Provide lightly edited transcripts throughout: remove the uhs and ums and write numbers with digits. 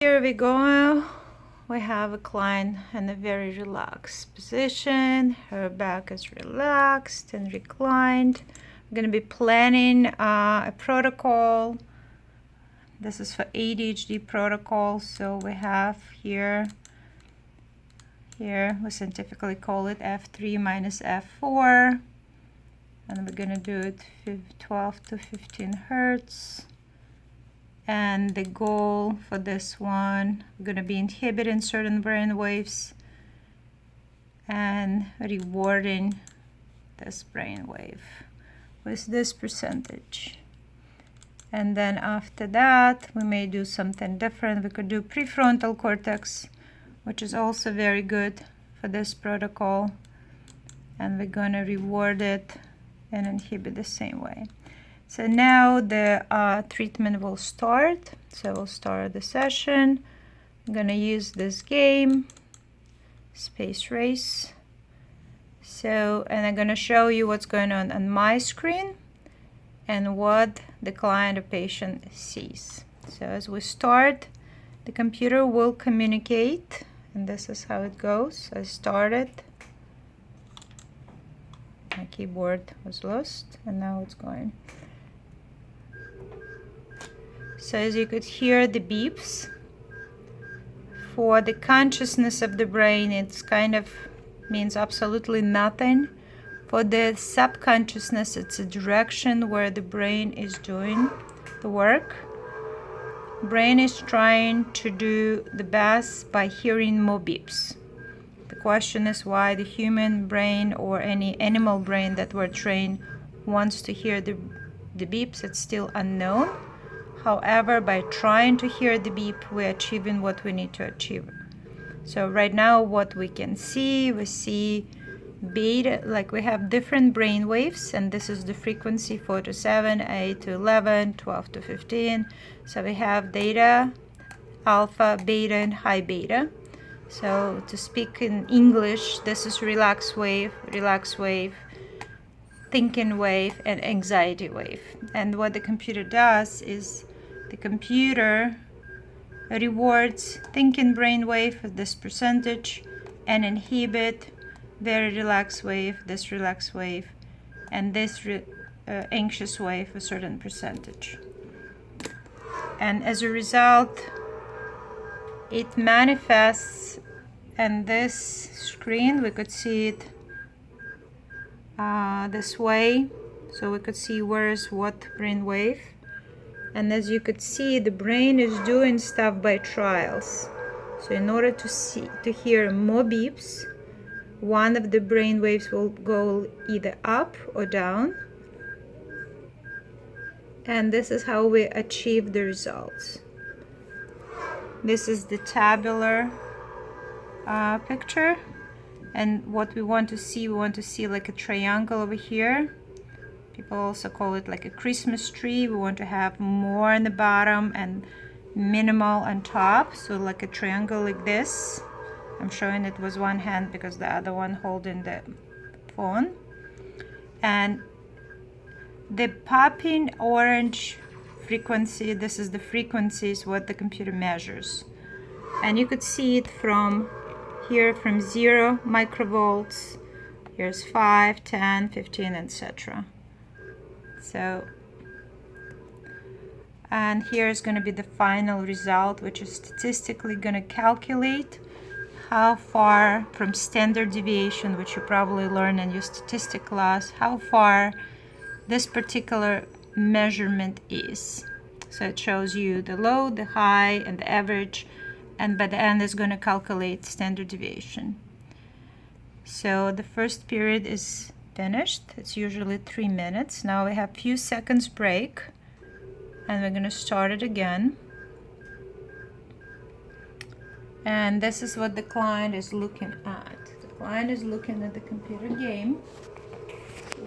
Here we go. We have a client in a very relaxed position. Her back is relaxed and reclined. I'm going to be planning a protocol. This is for ADHD protocol. So we have here we scientifically call it F3 minus F4. And we're going to do it 12 to 15 hertz. And the goal for this one, we're going to be inhibiting certain brain waves and rewarding this brain wave with this percentage. And then after that, we may do something different. We could do prefrontal cortex, which is also very good for this protocol. And we're going to reward it and inhibit the same way. So now the treatment will start. So we'll start the session. I'm going to use this game, Space Race. So, and I'm going to show you what's going on my screen and what the client or patient sees. So as we start, the computer will communicate, and this is how it goes. I started. My keyboard was lost, and now it's going. So as you could hear the beeps, for the consciousness of the brain, it's kind of means absolutely nothing. For the subconsciousness, it's a direction where the brain is doing the work. Brain is trying to do the best by hearing more beeps. The question is why the human brain or any animal brain that we're trained wants to hear the beeps. It's still unknown. However, by trying to hear the beep, we're achieving what we need to achieve. So right now, what we can see, we see beta, like we have different brain waves, and this is the frequency 4 to 7, 8 to 11, 12 to 15. So we have theta, alpha, beta, and high beta. So to speak in English, this is relaxed wave, thinking wave, and anxiety wave. And what the computer does is the computer rewards thinking brain wave with this percentage and inhibit very relaxed wave, this relaxed wave, and this anxious wave a certain percentage. And as a result, it manifests in this screen. We could see it this way, so we could see where is what brain wave. And as you could see, the brain is doing stuff by trials. So in order to hear more beeps, one of the brain waves will go either up or down. And this is how we achieve the results. This is the tabular picture. And what we want to see like a triangle over here. People also call it like a Christmas tree. We want to have more on the bottom and minimal on top. So like a triangle like this. I'm showing it with one hand because the other one holding the phone. And the popping orange frequency, this is the frequency, is what the computer measures. And you could see it from here, from 0 microvolts. Here's 5, 10, 15, etc. So, and here is going to be the final result, which is statistically going to calculate how far from standard deviation, which you probably learned in your statistics class, how far this particular measurement is. So it shows you the low, the high, and the average, and by the end it's going to calculate standard deviation. So the first period is finished. It's usually 3 minutes. Now we have a few seconds break, and we're going to start it again. And this is what the client is looking at. The client is looking at the computer game,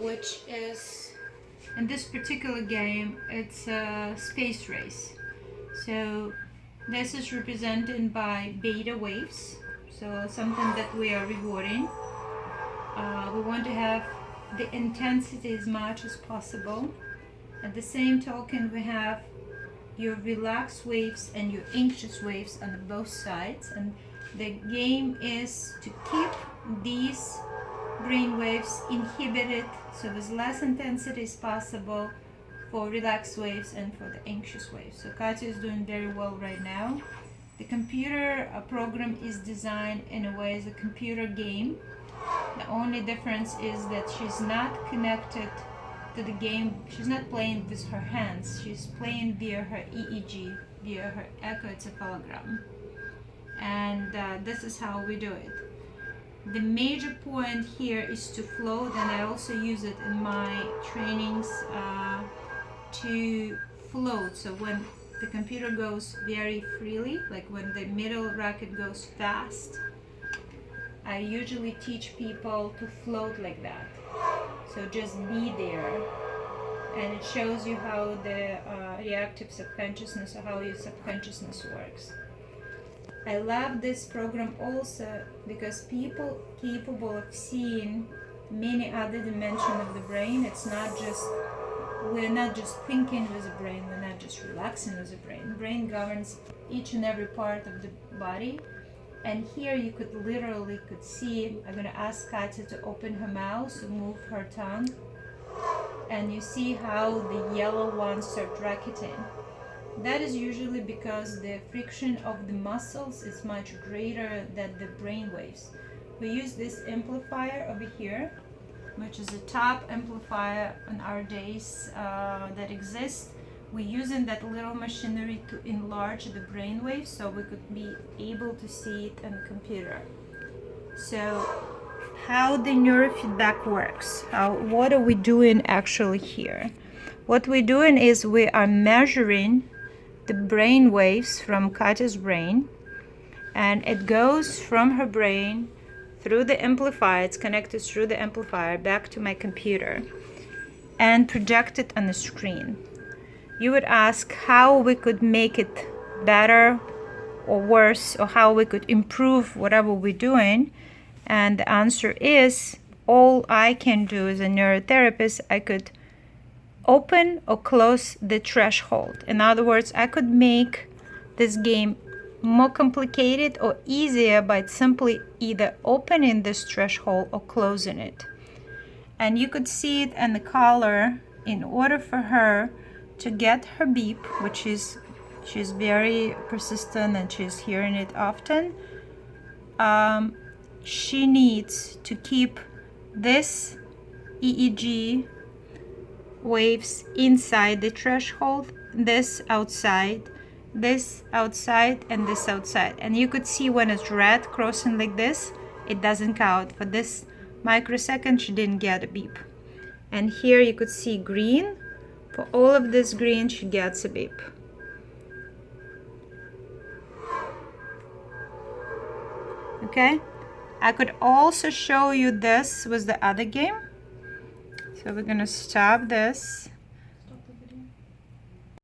which is, in this particular game, it's a space race. So this is represented by beta waves, so something that we are rewarding. We want to have the intensity as much as possible. At the same token, we have your relaxed waves and your anxious waves on both sides, and the game is to keep these brain waves inhibited, so with less intensity as possible for relaxed waves and for the anxious waves. So Katya is doing very well right now. The computer program is designed in a way as a computer game. The only difference is that she's not connected to the game. She's not playing with her hands. She's playing via her EEG, via her echoencephalogram. And this is how we do it. The major point here is to float, and I also use it in my trainings to float. So when the computer goes very freely, like when the middle racket goes fast, I usually teach people to float like that. So just be there, and it shows you how the reactive subconsciousness, or how your subconsciousness works. I love this program also because people capable of seeing many other dimensions of the brain. It's not just, we're not just thinking with the brain, we're not just relaxing with the brain. The brain governs each and every part of the body. And here you could literally see, I'm going to ask Katya to open her mouth, to move her tongue. And you see how the yellow ones start racketing. That is usually because the friction of the muscles is much greater than the brain waves. We use this amplifier over here, which is a top amplifier on our days that exists. We're using that little machinery to enlarge the brain waves so we could be able to see it on the computer. So how the neurofeedback works, what are we doing actually here? What we're doing is we are measuring the brain waves from Katya's brain, and it goes from her brain through the amplifier, it's connected through the amplifier back to my computer and projected on the screen. You would ask how we could make it better or worse, or how we could improve whatever we're doing, and the answer is, all I can do as a neurotherapist, I could open or close the threshold. In other words, I could make this game more complicated or easier by simply either opening this threshold or closing it. And you could see it in the color. In order for her to get her beep, which is, she's very persistent and she's hearing it often, she needs to keep this EEG waves inside the threshold, this outside, and this outside. And you could see when it's red crossing like this, it doesn't count. For this microsecond, she didn't get a beep. And here you could see green. For all of this green, she gets a beep. Okay? I could also show you this with the other game. So we're gonna stop this.